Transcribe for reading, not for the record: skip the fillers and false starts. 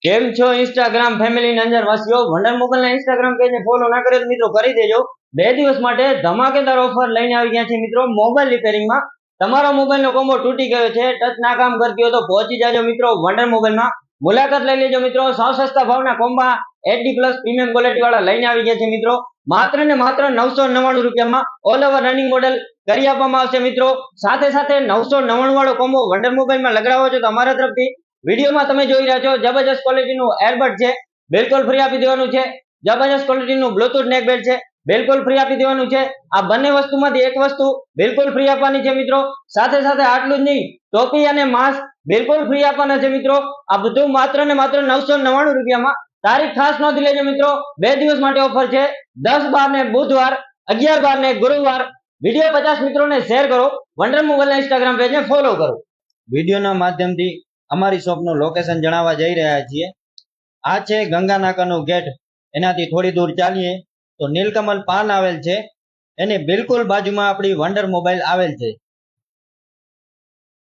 કેમ છો Instagram family ની અંદર વાસીઓ? વંડર મોબાઈલ ના ઇન્સ્ટાગ્રામ પેજ ને ફોલો ના કરે તો મિત્રો કરી દેજો। 2 દિવસ માટે ધમાકેદાર ઓફર લઈને આવી ગયા છે મિત્રો મોબાઈલ રિપેરિંગ માં। તમારો મોબાઈલ નો કોમ્બો તૂટી ગયો છે, ટચ ના કામ કરતી હોય તો પહોંચી જાજો મિત્રો વંડર મોબાઈલ માં, મુલાકાત લઈ લેજો મિત્રો। સાવ સસ્તા ભાવના કોમ્બા HD+ પ્રીમિયમ ક્વોલિટી વાળા લઈને આવી ગયા છે મિત્રો। માત્ર ને માત્ર 999 રૂપિયામાં ઓલ ઓવર રનિંગ મોડેલ કરી આપવામાં આવશે મિત્રો। સાથે સાથે 999 વાળો કોમ્બો વંડર મોબાઈલ માં લગાડવો છે તો અમારા તરફથી વિડીયોમાં તમે જોઈ રહ્યા છો જબરજસ્ત ક્વોલિટીનું એરબડ છે, બિલકુલ ફ્રી આપી દેવાનું છે। જબરજસ્ત ક્વોલિટીનું બ્લૂટૂથ નેક બેલ્ટ છે, બિલકુલ ફ્રી આપી દેવાનું છે। આ બંને વસ્તુમાંથી એક વસ્તુ બિલકુલ ફ્રી આપવાની છે મિત્રો। સાથે સાથે આટલું જ નહીં, ટોપી અને માસ્ક બિલકુલ ફ્રી આપવાના છે મિત્રો। આ બધું માત્ર ને માત્ર 999 રૂપિયામાં। તારીખ ખાસ નોંધી લેજો મિત્રો, 2 દિવસ માટે ઓફર છે। 10/12 ને બુધવાર, 11/12 ને ગુરુવાર। વિડીયો 50 મિત્રોને શેર કરો, વંડર મોબાઈલના ઇન્સ્ટાગ્રામ પેજને ફોલો કરો। વિડીયોના માધ્યમથી અમારી શોપનું લોકેશન જણાવવા જઈ રહ્યા છીએ। આ છે ગંગાનાકાનું ગેટ, એનાથી થોડી દૂર ચાલીએ તો નીલકમલ પાન આવેલ છે, એની બિલકુલ બાજુમાં આપણી વંડર મોબાઈલ આવેલ છે।